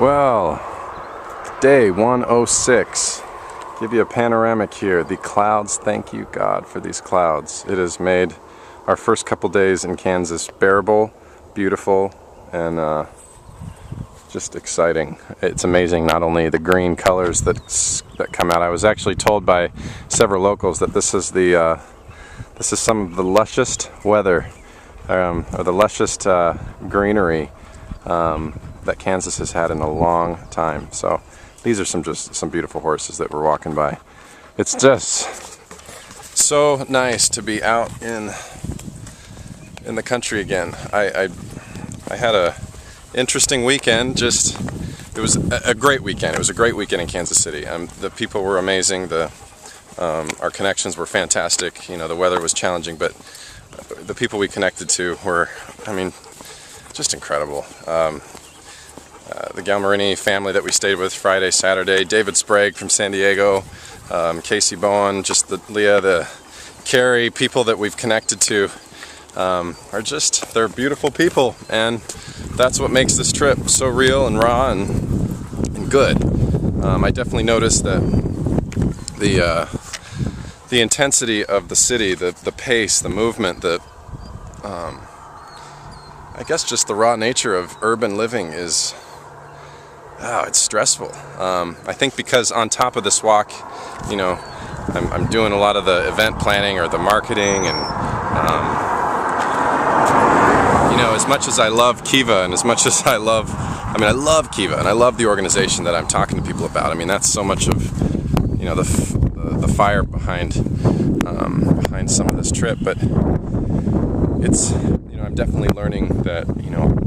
Well, day 106. Give you a panoramic here. The clouds, thank you God for these clouds. It has made our first couple days in Kansas bearable, beautiful, and just exciting. It's amazing, not only the green colors that come out. I was actually told by several locals that this is some of the lushest weather, or the lushest greenery that Kansas has had in a long time. So these are just some beautiful horses that we're walking by. It's just so nice to be out in the country again. I had a interesting weekend. It was a great weekend. It was a great weekend in Kansas City. The people were amazing. Our connections were fantastic. You know, the weather was challenging, but the people we connected to were, just incredible. The Galmarini family that we stayed with Friday, Saturday, David Sprague from San Diego, Casey Bowen, Leah, the Carrie, people that we've connected to they're beautiful people, and that's what makes this trip so real and raw and good. I definitely noticed that the intensity of the city, the pace, the movement, I guess just the raw nature of urban living is, it's stressful. I think because on top of this walk, you know, I'm doing a lot of the event planning or the marketing, and you know, as much as I love Kiva, and as much as I love Kiva, and I love the organization that I'm talking to people about. I mean, that's so much of, you know, the fire behind some of this trip. But it's, you know, I'm definitely learning that, you know,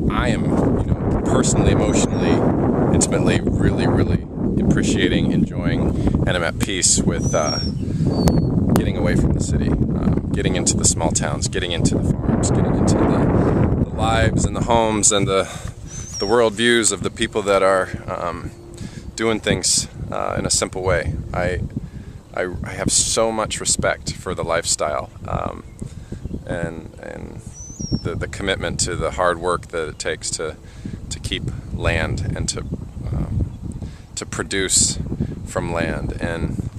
I am, you know, personally, emotionally, intimately, really appreciating, enjoying, and I'm at peace with getting away from the city, getting into the small towns, getting into the farms, getting into the lives and the homes and the world views of the people that are doing things in a simple way. I have so much respect for the lifestyle and the commitment to the hard work that it takes to keep land and to produce from land. And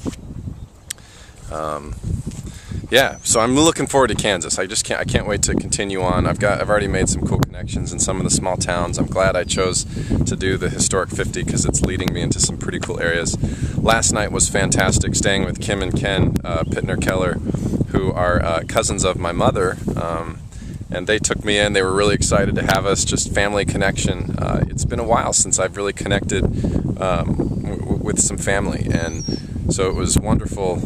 yeah, so I'm looking forward to Kansas. I can't wait to continue on. I've already made some cool connections in some of the small towns. I'm glad I chose to do the Historic 50 because it's leading me into some pretty cool areas. Last night was fantastic, staying with Kim and Ken Pittner Keller, who are cousins of my mother, and they took me in. They were really excited to have us, just family connection. It's been a while since I've really connected with some family, and so it was wonderful.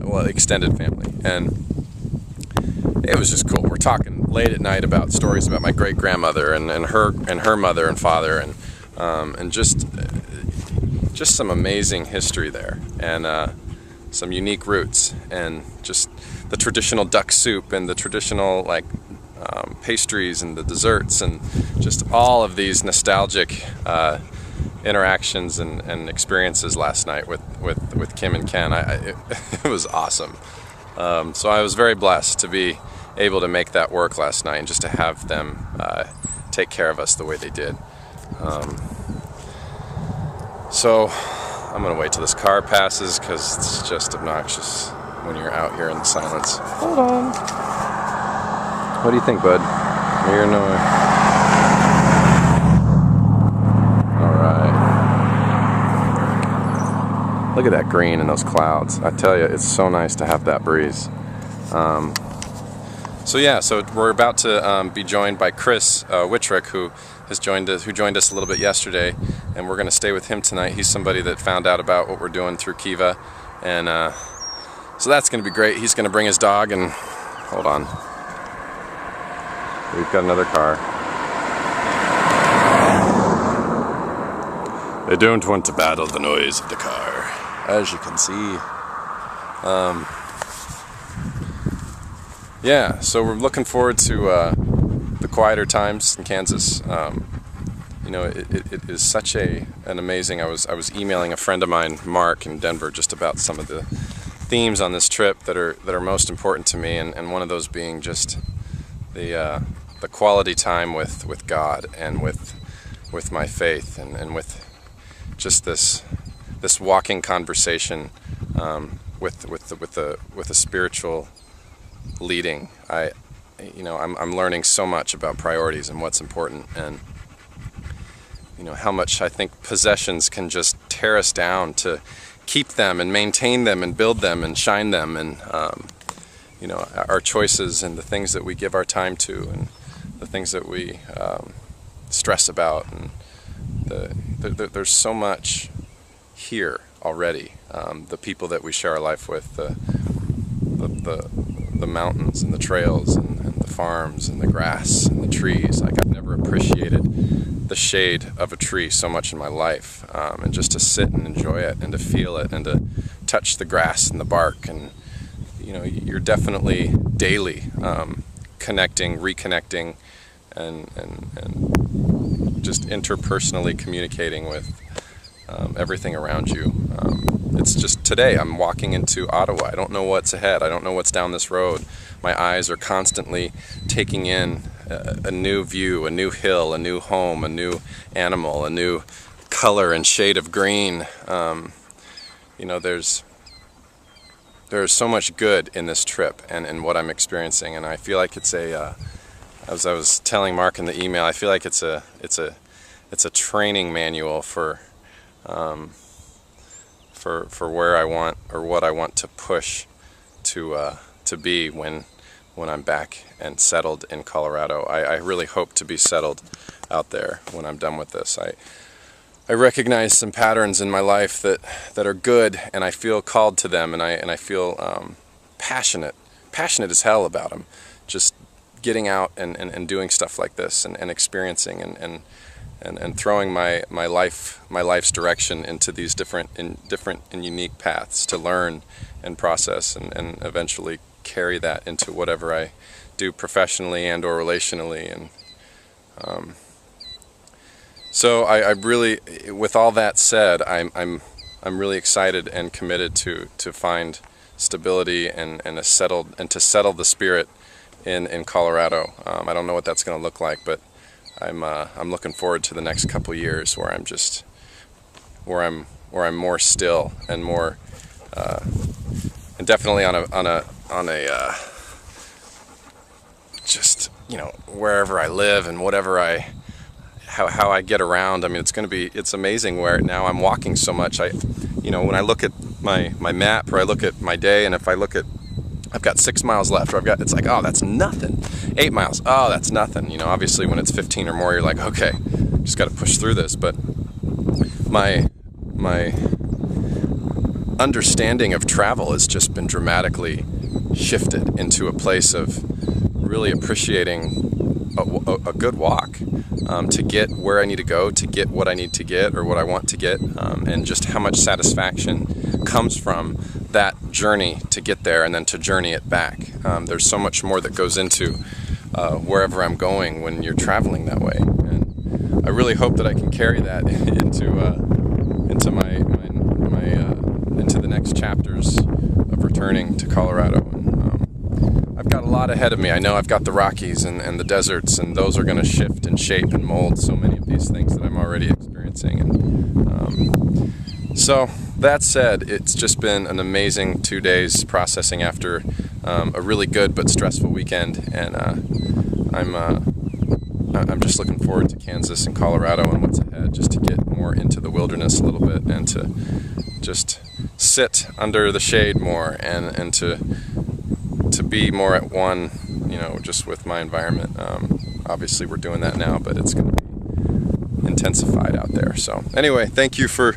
Well, extended family, and it was just cool. We're talking late at night about stories about my great grandmother and her mother and father, and just some amazing history there, and some unique roots, and just the traditional duck soup and the traditional pastries and the desserts, and just all of these nostalgic interactions and experiences last night with Kim and Ken. It was awesome. So I was very blessed to be able to make that work last night, and just to have them take care of us the way they did. So I'm gonna wait till this car passes because it's just obnoxious when you're out here in the silence. Hold on. What do you think, bud? You're no. Look at that green and those clouds. I tell you, it's so nice to have that breeze. So yeah, so we're about to be joined by Chris Wittrick, who joined us a little bit yesterday, and we're going to stay with him tonight. He's somebody that found out about what we're doing through Kiva, and so that's going to be great. He's going to bring his dog, and hold on, we've got another car. They don't want to battle the noise of the car, as you can see. Yeah, so we're looking forward to the quieter times in Kansas. You know, it is such an amazing. I was emailing a friend of mine, Mark, in Denver, just about some of the themes on this trip that are most important to me, and one of those being just the the quality time with God and with my faith and with just this walking conversation with a spiritual leading. I'm learning so much about priorities and what's important, and how much I think possessions can just tear us down to keep them and maintain them and build them and shine them, and our choices and the things that we give our time to and the things that we stress about, and there's so much here already. The people that we share our life with, the mountains and the trails and the farms and the grass and the trees. Like, I've never appreciated the shade of a tree so much in my life, and just to sit and enjoy it and to feel it and to touch the grass and the bark. And you're definitely daily connecting, reconnecting, and just interpersonally communicating with everything around you. It's just today I'm walking into Ottawa. I don't know what's ahead. I don't know what's down this road. My eyes are constantly taking in a new view, a new hill, a new home, a new animal, a new color and shade of green. There's so much good in this trip and what I'm experiencing, and I feel like it's as I was telling Mark in the email, I feel like it's a training manual for where I want, or what I want to push to be when I'm back and settled in Colorado. I really hope to be settled out there when I'm done with this. I recognize some patterns in my life that are good, and I feel called to them, and I feel passionate as hell about them. Just getting out and doing stuff like this and experiencing and throwing my life's direction into these different and unique paths to learn and process and eventually carry that into whatever I do professionally and or relationally. And so I really, with all that said, I'm really excited and committed to find stability and to settle the spirit in Colorado. I don't know what that's going to look like, but I'm looking forward to the next couple years where I'm more still and more and definitely on a just wherever I live and how I get around. I mean, it's amazing where now I'm walking so much. When I look at my map, or I look at my day, and if I've got 6 miles left, or it's like, oh, that's nothing. 8 miles, oh, that's nothing. Obviously when it's 15 or more, you're like, okay, just got to push through this. But my understanding of travel has just been dramatically shifted into a place of really appreciating a good walk, to get where I need to go, to get what I need to get or what I want to get, and just how much satisfaction comes from that journey to get there and then to journey it back. There's so much more that goes into wherever I'm going when you're traveling that way, and I really hope that I can carry that into the next chapters of returning to Colorado. And I've got a lot ahead of me. I know I've got the Rockies and the deserts, and those are going to shift and shape and mold so many of these things that I'm already experiencing. And so that said, it's just been an amazing 2 days processing after a really good but stressful weekend, and I'm just looking forward to Kansas and Colorado and what's ahead, just to get more into the wilderness a little bit and to just sit under the shade more and to be more at one, just with my environment. Obviously we're doing that now, but it's going to be intensified out there. So anyway, thank you for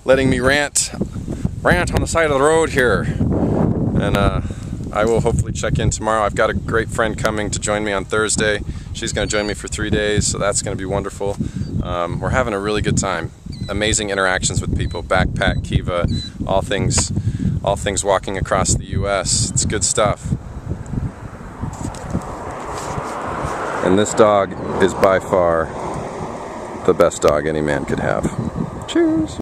letting me rant on the side of the road here, and I will hopefully check in tomorrow. I've got a great friend coming to join me on Thursday. She's going to join me for 3 days, so that's going to be wonderful. We're having a really good time. Amazing interactions with people, backpack, Kiva, all things walking across the US. It's good stuff. And this dog is by far the best dog any man could have. Cheers!